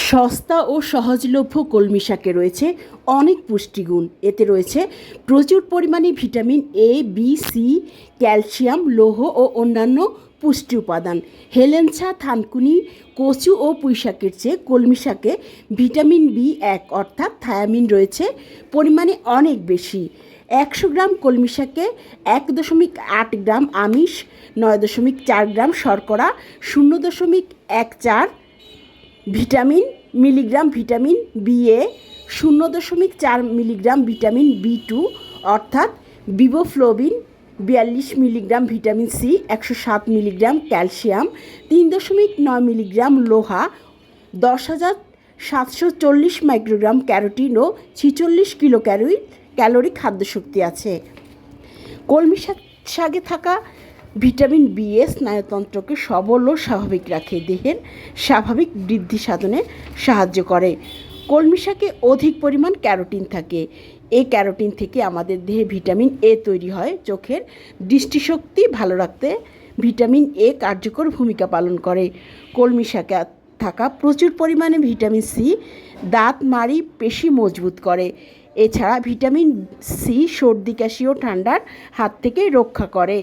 সস্তা ও সহজলভ্য কলমি শাকে রয়েছে অনেক পুষ্টিগুণ। এতে রয়েছে প্রচুর পরিমাণে vitamin A, B, C, calcium, লৌহ ও অন্যান্য পুষ্টি উপাদান। হেলেঞ্চা, থানকুনি, কচু ও পুঁইশাকের চেয়ে কলমি শাকে ভিটামিন বি1 অর্থাৎ থায়ামিন রয়েছে পরিমাণে অনেক বেশি। 100 গ্রাম কলমি শাকে 1.8 গ্রাম আমিষ, 9.4 গ্রাম শর্করা, 0.14 milligram vitamin B A, 0.4 milligram vitamin B two অর্থাৎ riboflavin, 42 milligram vitamin C, 107 milligram calcium, 3.9 milligram লোহা, 10,740 মাইক্রোগ্রাম ক্যারোটিন ও 46 কিলো ক্যালোরি খাদ্যশক্তি আছে। কলমি শাকে থাকা ভিটামিন বি স্নায়ুতন্ত্রকে সবল ও স্বাভাবিক রাখে, দেহের স্বাভাবিক বৃদ্ধি সাধনে সাহায্য করে। কলমি শাকে অধিক পরিমাণ ক্যারোটিন থাকে। এই ক্যারোটিন থেকে আমাদের দেহে ভিটামিন এ তৈরি হয়। চোখের দৃষ্টিশক্তি ভালো রাখতে ভিটামিন এ কার্যকর ভূমিকা পালন করে। কলমি শাকে থাকা প্রচুর পরিমাণে ভিটামিন সি দাঁত, মাড়ি, পেশি মজবুত করে। এছাড়া ভিটামিন সি সর্দি, কাশি ও ঠান্ডার হাত থেকে রক্ষা করে।